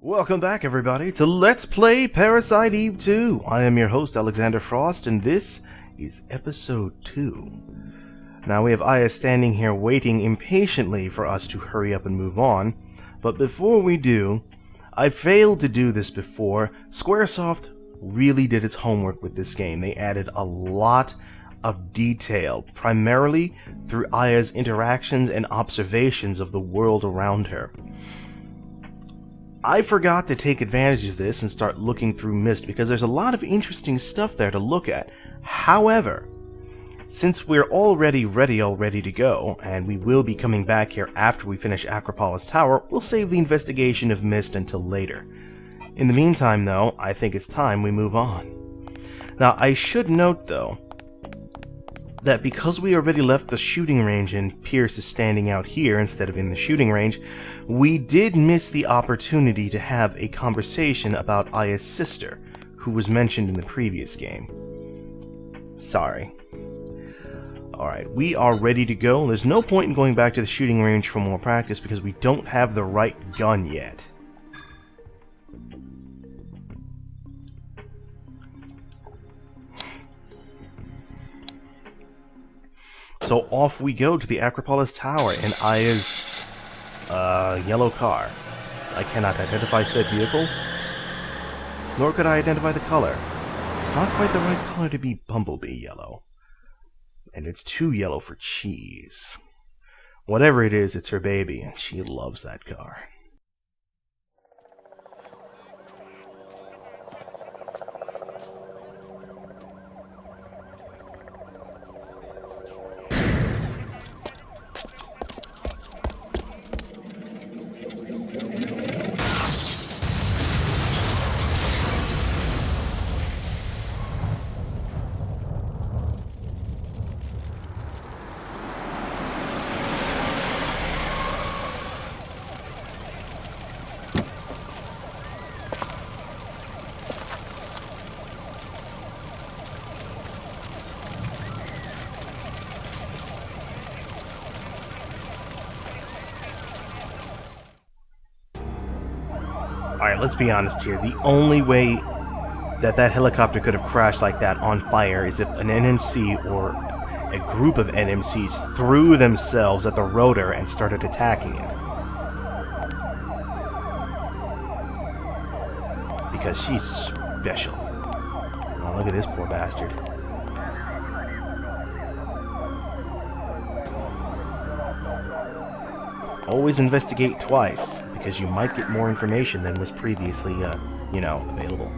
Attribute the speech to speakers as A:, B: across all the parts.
A: Welcome back, everybody, to Let's Play Parasite Eve 2. I am your host, Alexander Frost, and this is Episode 2. Now, we have Aya standing here waiting impatiently for us to hurry up and move on, but before we do, I failed to do this before. Squaresoft really did its homework with this game. They added a lot of detail, primarily through Aya's interactions and observations of the world around her. I forgot to take advantage of this and start looking through Mist because there's a lot of interesting stuff there to look at. However, since we're already ready to go, and we will be coming back here after we finish Acropolis Tower, we'll save the investigation of Mist until later. In the meantime, though, I think it's time we move on. Now, I should note, though, that because we already left the shooting range and Pierce is standing out here instead of in the shooting range, we did miss the opportunity to have a conversation about Aya's sister, who was mentioned in the previous game. Sorry. Alright, we are ready to go. There's no point in going back to the shooting range for more practice because we don't have the right gun yet. So off we go to the Acropolis Tower in Aya's yellow car. I cannot identify said vehicle, nor could I identify the color. It's not quite the right color to be Bumblebee yellow, and it's too yellow for cheese. Whatever it is, it's her baby, and she loves that car. Alright, let's be honest here. The only way that helicopter could have crashed like that on fire is if an NMC or a group of NMCs threw themselves at the rotor and started attacking it. Because she's special. Oh, look at this poor bastard. Always investigate twice, because you might get more information than was previously, available.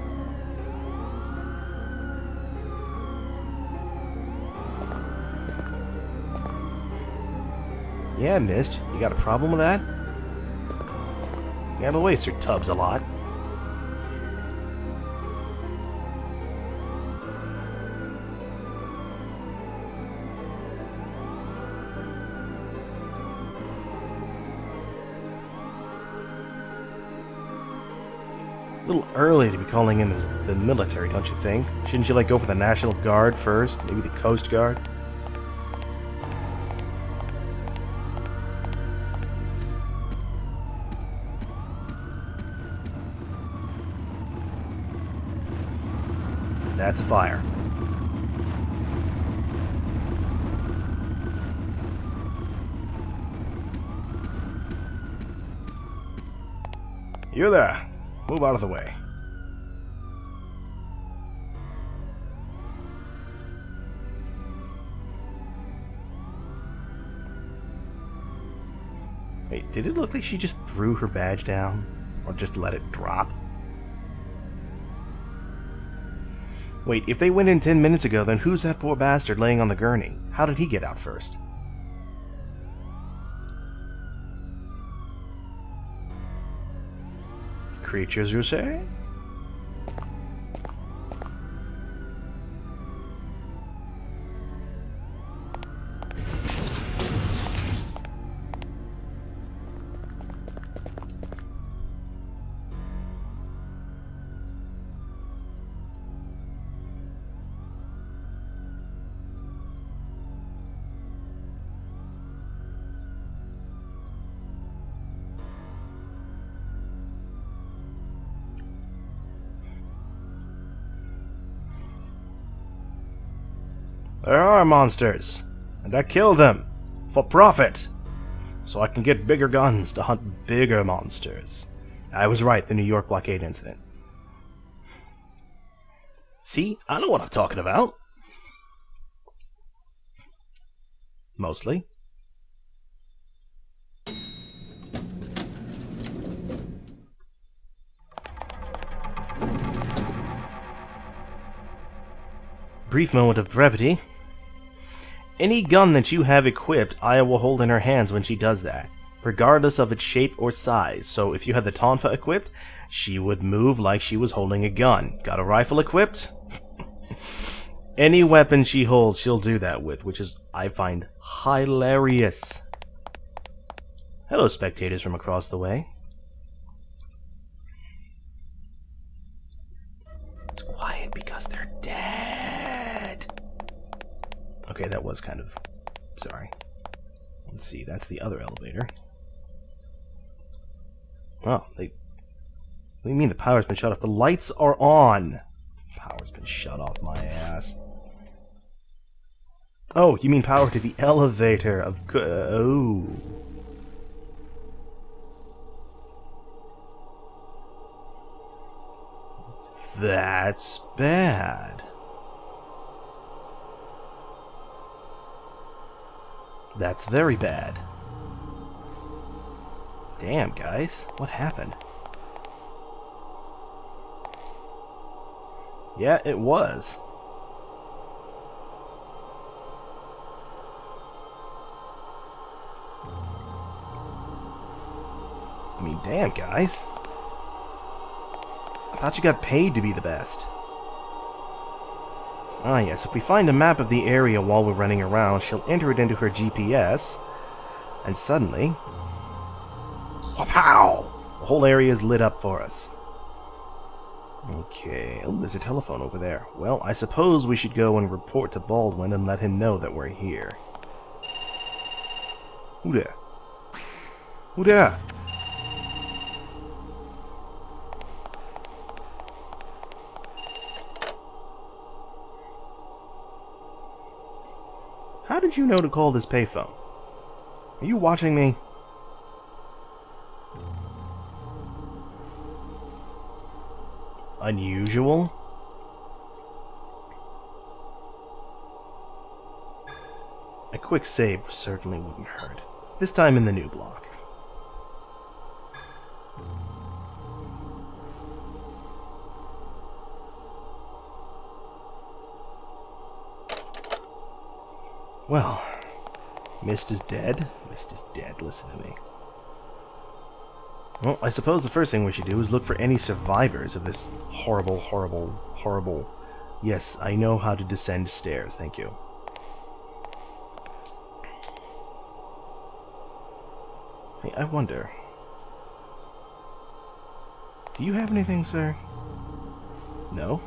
A: Yeah, Mist, you got a problem with that? You have a waster tubs a lot. A little early to be calling in the military, don't you think? Shouldn't you, go for the National Guard first? Maybe the Coast Guard? That's a fire. You're there. Move out of the way. Wait, did it look like she just threw her badge down? Or just let it drop? Wait, if they went in 10 minutes ago, then who's that poor bastard laying on the gurney? How did he get out first? Creatures, you say? There are monsters, and I kill them for profit, so I can get bigger guns to hunt bigger monsters. I was right, the New York blockade incident. See, I know what I'm talking about. Mostly. Brief moment of brevity. Any gun that you have equipped, Aya will hold in her hands when she does that, regardless of its shape or size. So if you had the Tonfa equipped, she would move like she was holding a gun. Got a rifle equipped? Any weapon she holds, she'll do that with, which is, I find, hilarious. Hello, spectators from across the way. It's quiet because they're dead. Okay, that was kind of... sorry. Let's see, that's the other elevator. Oh, they... what do you mean the power's been shut off? The lights are on! Power's been shut off my ass. Oh, you mean power to the elevator of... oh. That's bad. That's very bad. Damn, guys. What happened? Yeah, it was. I mean, damn, guys. I thought you got paid to be the best. Ah, yes, if we find a map of the area while we're running around, she'll enter it into her GPS, and suddenly... Pow! The whole area is lit up for us. Okay, oh, there's a telephone over there. Well, I suppose we should go and report to Baldwin and let him know that we're here. Who there? Who there? How did you know to call this payphone? Are you watching me? Unusual? A quick save certainly wouldn't hurt. This time in the new block. Well, Mist is dead. Mist is dead, listen to me. Well, I suppose the first thing we should do is look for any survivors of this horrible, horrible, horrible... Yes, I know how to descend stairs, thank you. Hey, I wonder... do you have anything, sir? No?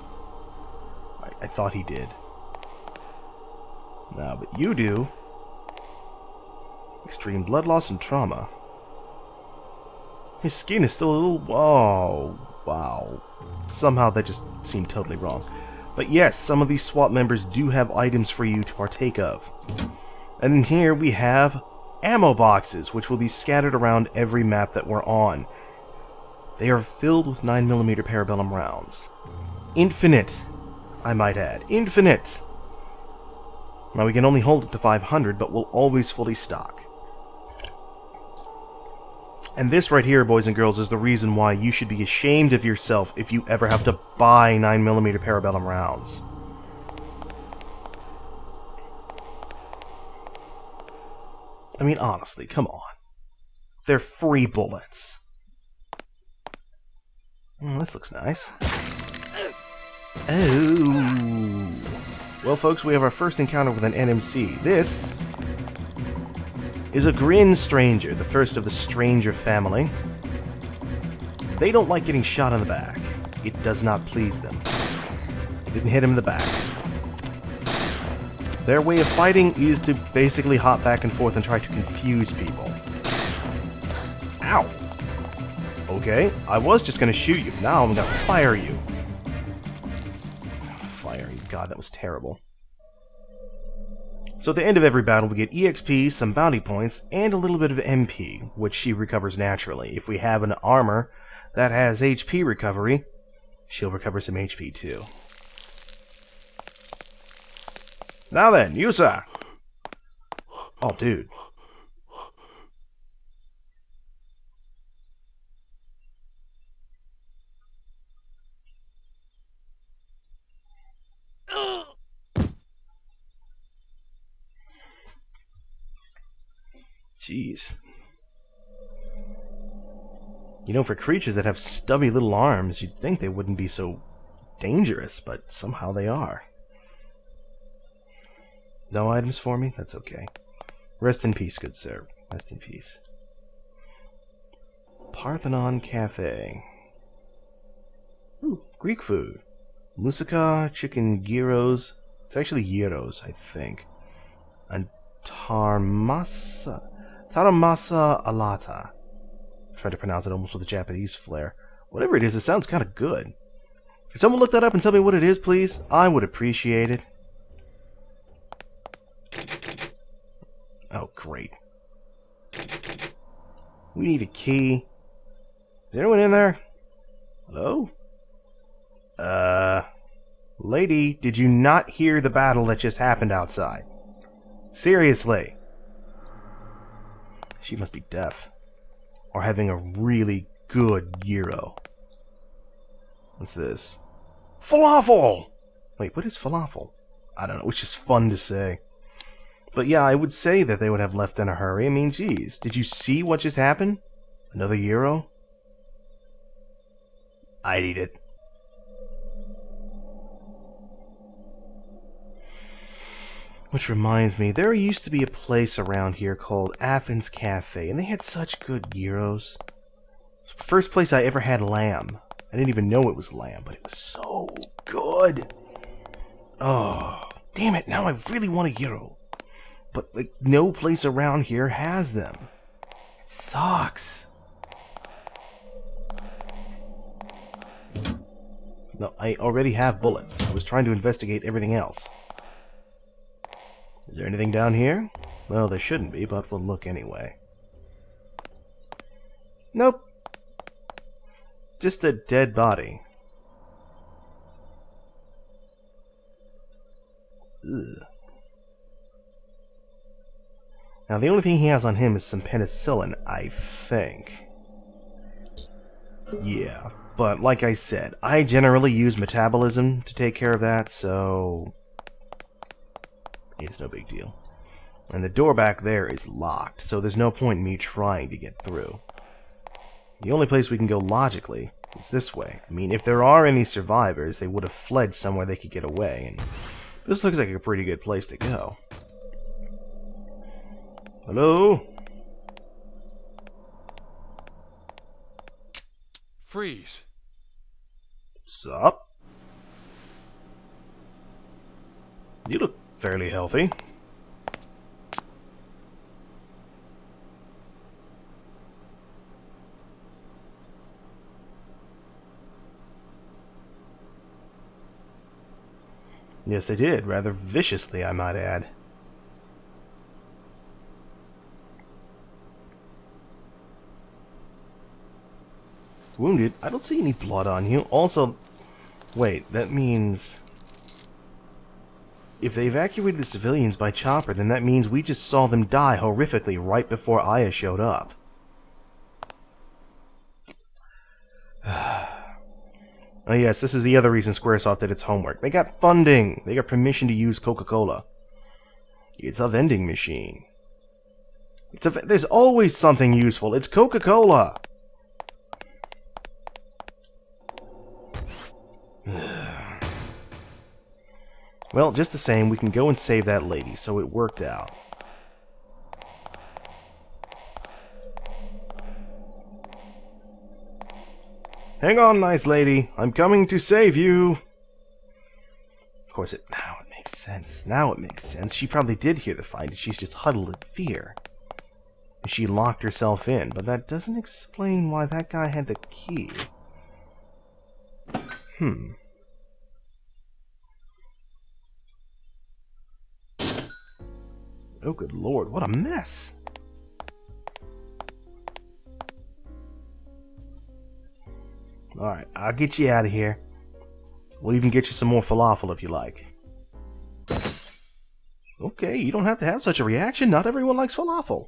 A: I thought he did. No, but you do. Extreme blood loss and trauma. His skin is still a little... oh, wow. Somehow that just seemed totally wrong. But yes, some of these SWAT members do have items for you to partake of. And in here we have ammo boxes, which will be scattered around every map that we're on. They are filled with 9mm parabellum rounds. Infinite, I might add. Infinite! Now we can only hold it to 500, but we'll always fully stock. And this right here, boys and girls, is the reason why you should be ashamed of yourself if you ever have to buy 9mm parabellum rounds. I mean, honestly, come on. They're free bullets. This looks nice. Oh. Well, folks, we have our first encounter with an NMC. This is a Grin Stranger, the first of the Stranger family. They don't like getting shot in the back. It does not please them. Didn't hit him in the back. Their way of fighting is to basically hop back and forth and try to confuse people. Ow! Okay, I was just gonna shoot you. Now I'm gonna fire you. Fire you. God, that was terrible. So at the end of every battle, we get EXP, some bounty points, and a little bit of MP, which she recovers naturally. If we have an armor that has HP recovery, she'll recover some HP too. Now then, Yusa! Oh, dude. Jeez. You know, for creatures that have stubby little arms, you'd think they wouldn't be so dangerous, but somehow they are. No items for me? That's okay. Rest in peace, good sir. Rest in peace. Parthenon Cafe. Ooh, Greek food. Moussaka, chicken gyros. It's actually gyros, I think. And taramasa alata. Try to pronounce it almost with a Japanese flair. Whatever it is, it sounds kind of good. Can someone look that up and tell me what it is, please? I would appreciate it. Oh, great. We need a key. Is anyone in there? Hello? Lady, did you not hear the battle that just happened outside? Seriously. She must be deaf. Or having a really good gyro. What's this? Falafel! Wait, what is falafel? I don't know, it's just fun to say. But yeah, I would say that they would have left in a hurry. I mean, geez, did you see what just happened? Another gyro? I'd eat it. Which reminds me, there used to be a place around here called Athens Cafe, and they had such good gyros. First place I ever had lamb. I didn't even know it was lamb, but it was so good. Oh, damn it, now I really want a gyro. But like, no place around here has them. It sucks. No, I already have bullets. I was trying to investigate everything else. Is there anything down here? Well, there shouldn't be, but we'll look anyway. Nope. Just a dead body. Ugh. Now, the only thing he has on him is some penicillin, I think. Yeah, but like I said, I generally use metabolism to take care of that, so it's no big deal. And the door back there is locked, so there's no point in me trying to get through. The only place we can go logically is this way. I mean, if there are any survivors, they would have fled somewhere they could get away, and this looks like a pretty good place to go. Hello?
B: Freeze.
A: Sup? You look fairly healthy. Yes, they did. Rather viciously, I might add. Wounded? I don't see any blood on you. Also, wait, that means if they evacuated the civilians by chopper, then that means we just saw them die horrifically right before Aya showed up. Oh yes, this is the other reason Squaresoft did its homework. They got funding. They got permission to use Coca-Cola. It's a vending machine. There's always something useful. It's Coca-Cola. Well, just the same, we can go and save that lady, so it worked out. Hang on, nice lady. I'm coming to save you. Of course, now it makes sense. Now it makes sense. She probably did hear the fight, and she's just huddled in fear. And she locked herself in, but that doesn't explain why that guy had the key. Oh, good lord, what a mess. Alright, I'll get you out of here. We'll even get you some more falafel if you like. Okay, you don't have to have such a reaction. Not everyone likes falafel.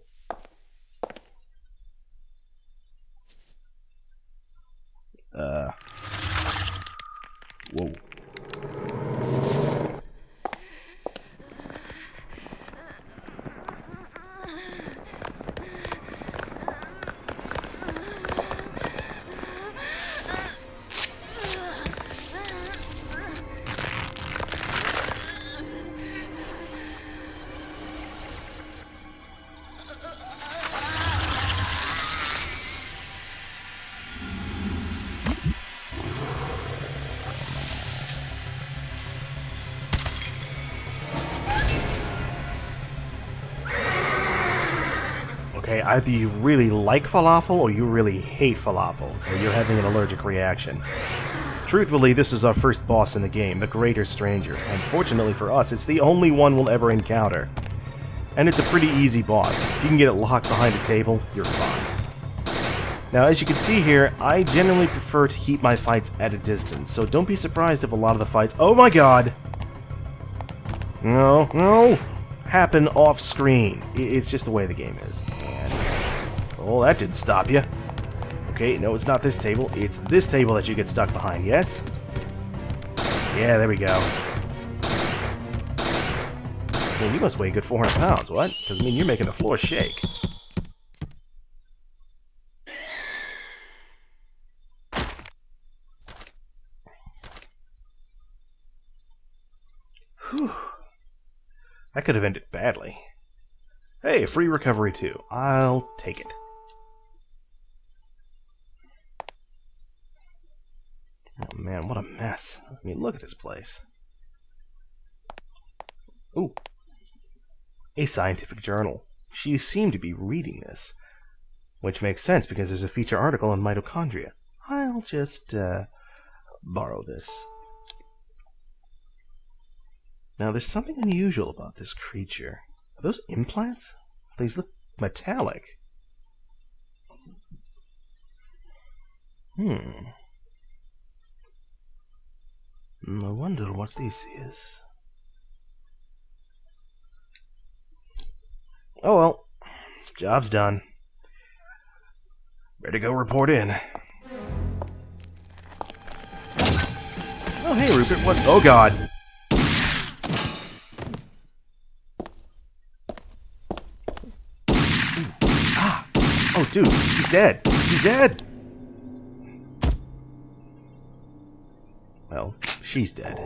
A: Whoa. Okay, either you really like falafel or you really hate falafel, or you're having an allergic reaction. Truthfully, this is our first boss in the game, the Greater Stranger, and fortunately for us, it's the only one we'll ever encounter. And it's a pretty easy boss. If you can get it locked behind a table, you're fine. Now, as you can see here, I generally prefer to keep my fights at a distance, so don't be surprised if a lot of the fights— oh my god! No, happen off-screen. It's just the way the game is. And, oh, that didn't stop you. Okay, no, it's not this table. It's this table that you get stuck behind, yes? Yeah, there we go. Man, you must weigh a good 400 pounds, what? Because, I mean, you're making the floor shake. Whew. That could have ended badly. Hey, free recovery too. I'll take it. Oh man, what a mess. I mean, look at this place. Ooh. A scientific journal. She seemed to be reading this. Which makes sense because there's a feature article on mitochondria. I'll just, borrow this. Now, there's something unusual about this creature. Are those implants? These look metallic. I wonder what this is. Oh well. Job's done. Better go report in. Oh, hey, Rupert, what? Oh, God. Oh, dude, he's dead. He's dead. Well, she's dead.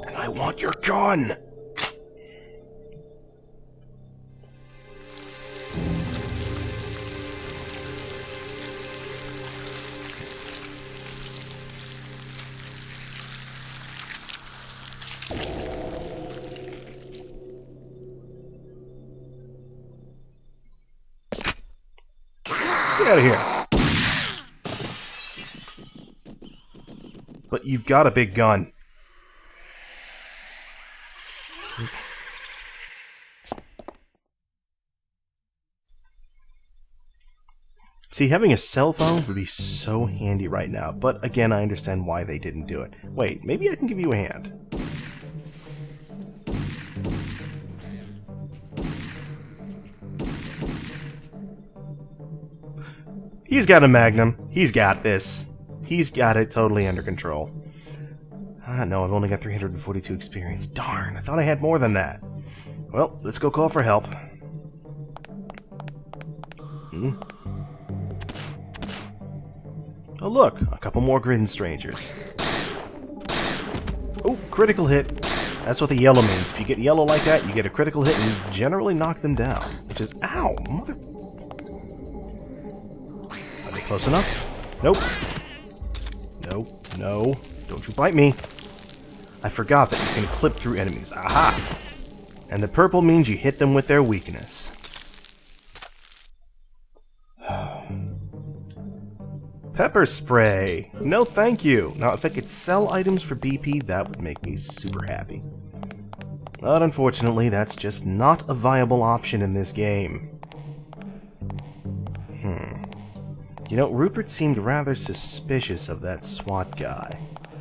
A: And I want your gun! Get out of here. But you've got a big gun. See, having a cell phone would be so handy right now, but again, I understand why they didn't do it. Wait, maybe I can give you a hand. He's got a Magnum. He's got this. He's got it totally under control. No, I've only got 342 experience. Darn, I thought I had more than that. Well, let's go call for help. Oh look, a couple more grin strangers. Oh, critical hit. That's what the yellow means. If you get yellow like that, you get a critical hit and you generally knock them down. Which is, ow, mother... Are they close enough? Nope. Nope, no. Don't you bite me. I forgot that you can clip through enemies. Aha! And the purple means you hit them with their weakness. Pepper spray! No thank you! Now, if I could sell items for BP, that would make me super happy. But unfortunately, that's just not a viable option in this game. You know, Rupert seemed rather suspicious of that SWAT guy.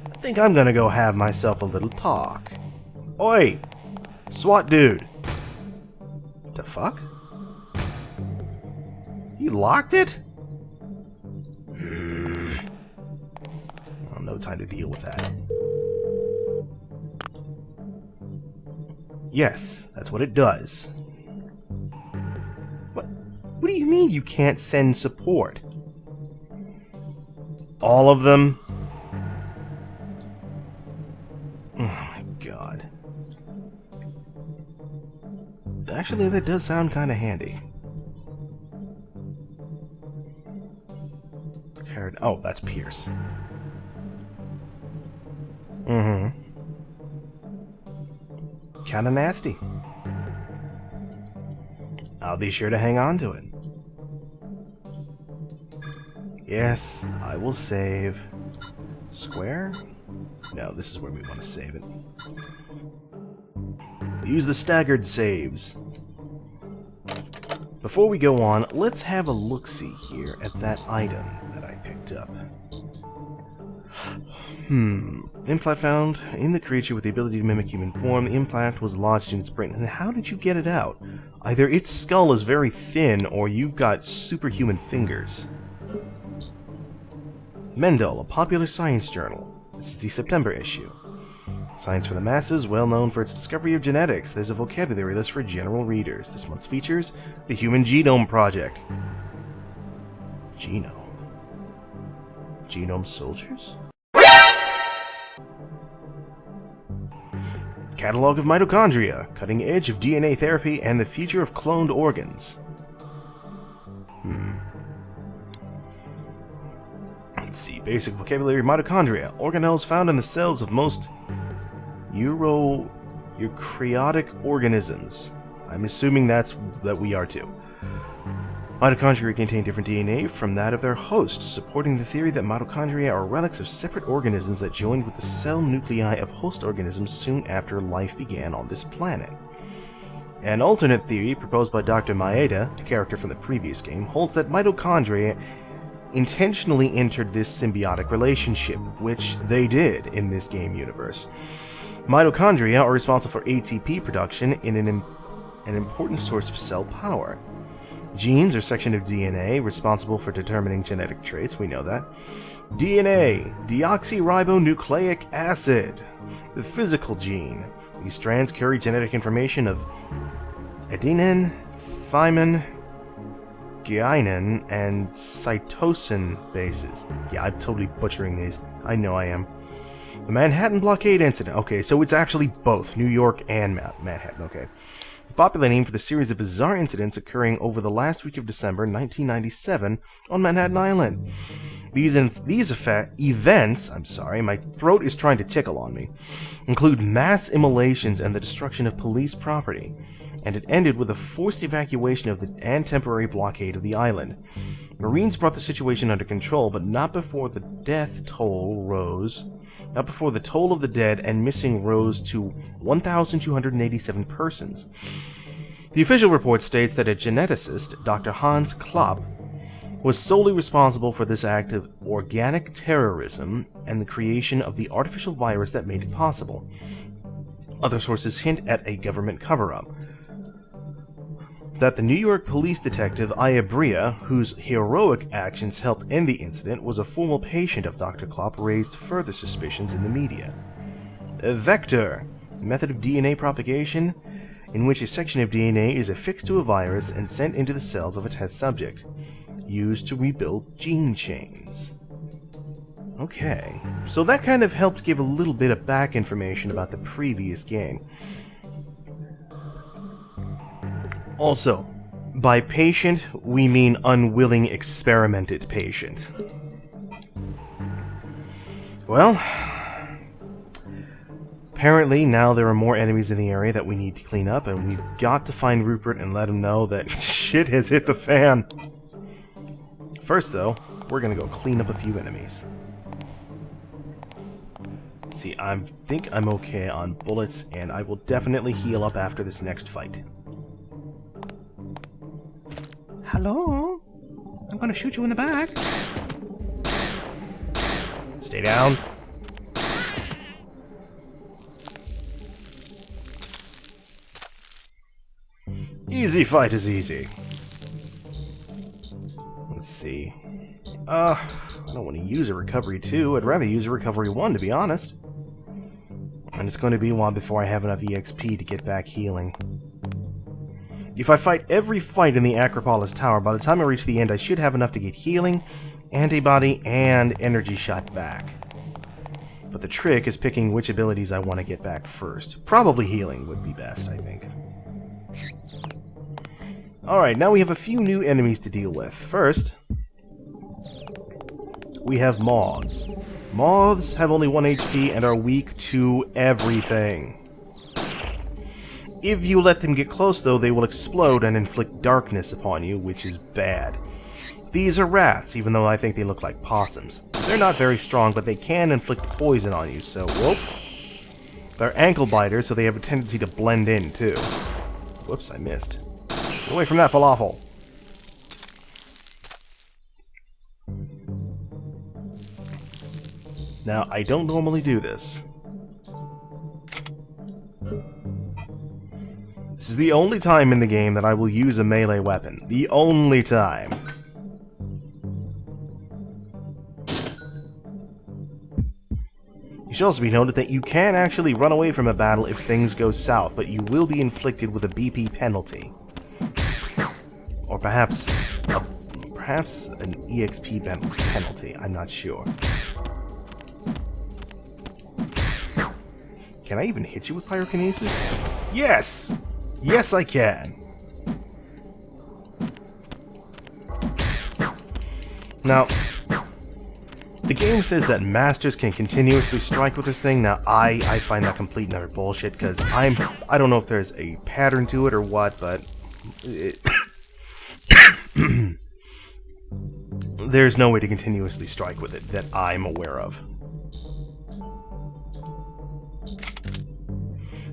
A: I think I'm gonna go have myself a little talk. Oi! SWAT dude! The fuck? You locked it? Well, no time to deal with that. Yes, that's what it does. What do you mean you can't send support? All of them? Oh my god. Actually, that does sound kind of handy. Oh, that's Pierce. Kinda nasty. I'll be sure to hang on to it. Yes, I will save. Square? No, this is where we want to save it. Use the staggered saves. Before we go on, let's have a look-see here at that item that I picked up. Implant found in the creature with the ability to mimic human form. The implant was lodged in its brain. And how did you get it out? Either its skull is very thin, or you've got superhuman fingers. Mendel, a popular science journal. This is the September issue. Science for the Masses, well known for its discovery of genetics. There's a vocabulary list for general readers. This month's features the Human Genome Project. Genome soldiers? Catalog of Mitochondria, cutting edge of DNA therapy and the future of cloned organs. Let's see, basic vocabulary: mitochondria, organelles found in the cells of most eukaryotic organisms. I'm assuming that we are too. Mitochondria contain different DNA from that of their host, supporting the theory that mitochondria are relics of separate organisms that joined with the cell nuclei of host organisms soon after life began on this planet. An alternate theory proposed by Dr. Maeda, a character from the previous game, holds that mitochondria intentionally entered this symbiotic relationship, which they did in this game universe. Mitochondria are responsible for ATP production in an important source of cell power. Genes are sections of DNA responsible for determining genetic traits, we know that. DNA, deoxyribonucleic acid, the physical gene. These strands carry genetic information of adenine, thymine, guanine, and cytosine bases. Yeah, I'm totally butchering these. I know I am. The Manhattan Blockade Incident. Okay, so it's actually both New York and Manhattan, okay. The popular name for the series of bizarre incidents occurring over the last week of December 1997 on Manhattan Island. These events, my throat is trying to tickle on me, include mass immolations and the destruction of police property, and it ended with a forced evacuation and temporary blockade of the island. Marines brought the situation under control, but not before the toll of the dead and missing rose to 1,287 persons. The official report states that a geneticist, Dr. Hans Klopp, was solely responsible for this act of organic terrorism and the creation of the artificial virus that made it possible. Other sources hint at a government cover-up. That the New York police detective Ayabria, whose heroic actions helped end the incident, was a former patient of Dr. Klopp, raised further suspicions in the media. A vector, a method of DNA propagation in which a section of DNA is affixed to a virus and sent into the cells of a test subject, used to rebuild gene chains. Okay, so that kind of helped give a little bit of back information about the previous game. Also, by patient, we mean unwilling experimented patient. Well, apparently now there are more enemies in the area that we need to clean up, and we've got to find Rupert and let him know that shit has hit the fan. First, though, we're gonna go clean up a few enemies. Let's see, I think I'm okay on bullets, and I will definitely heal up after this next fight. Hello? I'm gonna shoot you in the back. Stay down. Easy fight is easy. Let's see. I don't want to use a recovery 2. I'd rather use a recovery 1, to be honest. And it's going to be a while before I have enough EXP to get back healing. If I fight every fight in the Acropolis Tower, by the time I reach the end, I should have enough to get healing, antibody, and energy shot back. But the trick is picking which abilities I want to get back first. Probably healing would be best, I think. Alright, now we have a few new enemies to deal with. First, we have moths. Moths have only 1 HP and are weak to everything. If you let them get close, though, they will explode and inflict darkness upon you, which is bad. These are rats, even though I think they look like possums. They're not very strong, but they can inflict poison on you, so whoop. They're ankle biters, so they have a tendency to blend in, too. Whoops, I missed. Get away from that falafel! Now, I don't normally do this. This is the only time in the game that I will use a melee weapon. The only time. It should also be noted that you can actually run away from a battle if things go south, but you will be inflicted with a BP penalty. Or perhaps an EXP penalty, I'm not sure. Can I even hit you with pyrokinesis? Yes! Yes, I can! Now, the game says that masters can continuously strike with this thing. Now, I find that complete and utter bullshit, because I don't know if there's a pattern to it or what, but there's no way to continuously strike with it that I'm aware of.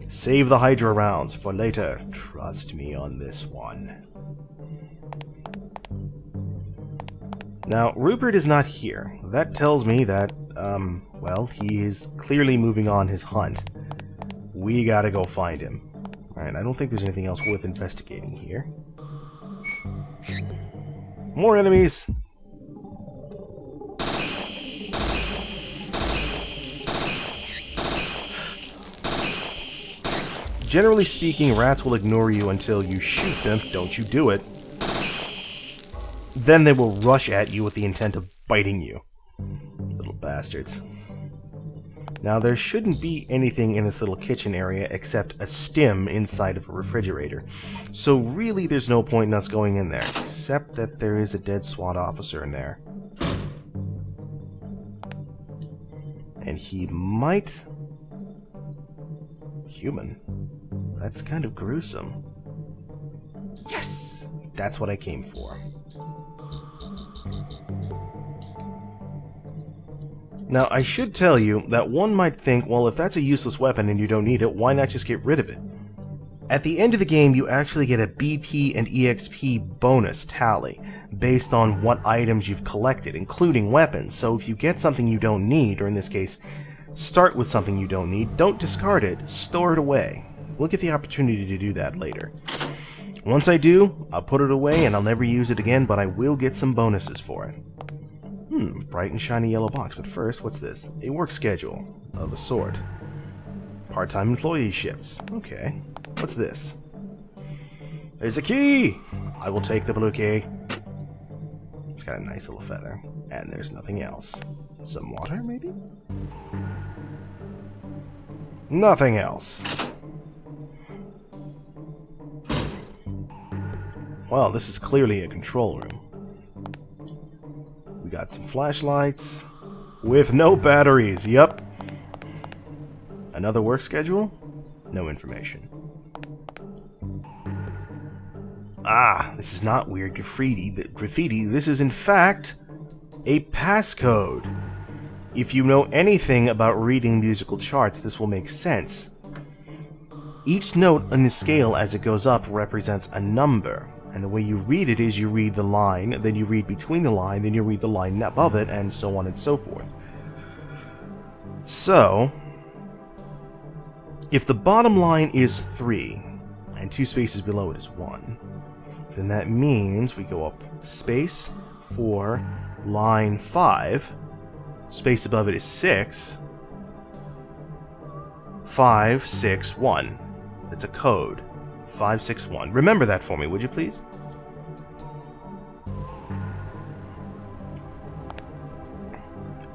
A: Save the Hydra rounds for later. Trust me on this one. Now, Rupert is not here. That tells me that, well, he is clearly moving on his hunt. We gotta go find him. Alright, I don't think there's anything else worth investigating here. More enemies! Generally speaking, rats will ignore you until you shoot them. Don't you do it. Then they will rush at you with the intent of biting you. Little bastards. Now, there shouldn't be anything in this little kitchen area except a stim inside of a refrigerator. So really, there's no point in us going in there, except that there is a dead SWAT officer in there. And he might... Human. That's kind of gruesome. Yes! That's what I came for. Now, I should tell you that one might think, well, if that's a useless weapon and you don't need it, why not just get rid of it? At the end of the game, you actually get a BP and EXP bonus tally based on what items you've collected, including weapons. So if you get something you don't need, or in this case, start with something you don't need, don't discard it, store it away. We'll get the opportunity to do that later. Once I do, I'll put it away and I'll never use it again, but I will get some bonuses for it. Bright and shiny yellow box, but first, what's this? A work schedule of a sort. Part-time employee shifts. Okay. What's this? There's a key! I will take the blue key. It's got a nice little feather. And there's nothing else. Some water, maybe? Nothing else. Well, this is clearly a control room. We got some flashlights with no batteries. Yup. Another work schedule? No information. Ah, this is not weird graffiti. This is in fact a passcode. If you know anything about reading musical charts, this will make sense. Each note on the scale as it goes up represents a number, and the way you read it is you read the line, then you read between the line, then you read the line above it, and so on and so forth. So, if the bottom line is 3, and 2 spaces below it is 1, then that means we go up space 4, line 5, space above it is 6, 5, 6, 1. It's a code. 561. Remember that for me, would you please?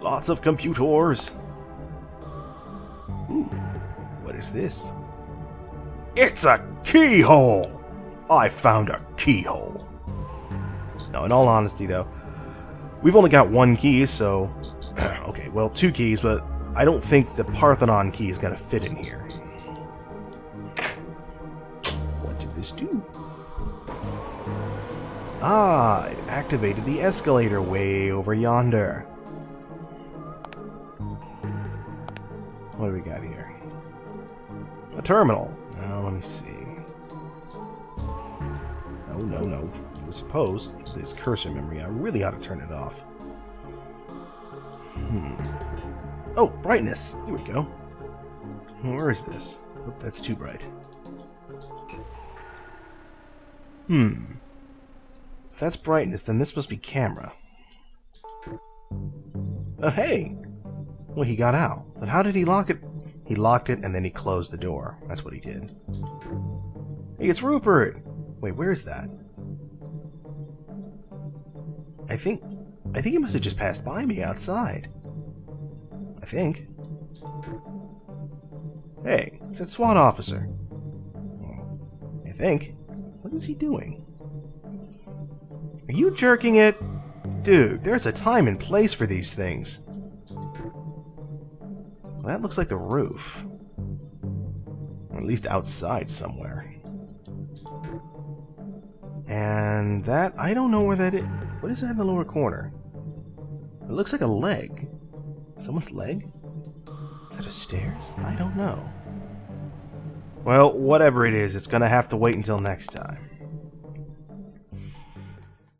A: Lots of computers. Ooh, what is this? It's a keyhole! I found a keyhole. No, in all honesty, though, we've only got 1 key, so... okay, well, 2 keys, but I don't think the Parthenon key is going to fit in here. What did this do? Ah, it activated the escalator way over yonder. What do we got here? A terminal. Now, let me see. No. I suppose this cursor memory, I really ought to turn it off. Oh, brightness. Here we go. Where is this? Oh, that's too bright. If that's brightness, then this must be camera. Oh, hey! Well, he got out. But how did he lock it? He locked it, and then he closed the door. That's what he did. Hey, it's Rupert! Wait, where is that? I think he must have just passed by me outside. I think. Hey, it's that SWAT officer. I think. What is he doing? Are you jerking it? Dude, there's a time and place for these things. Well, that looks like the roof. Or at least outside somewhere. And that, I don't know where that is. What is that in the lower corner? It looks like a leg. Someone's leg? Is that a stairs? I don't know. Well, whatever it is, it's gonna have to wait until next time.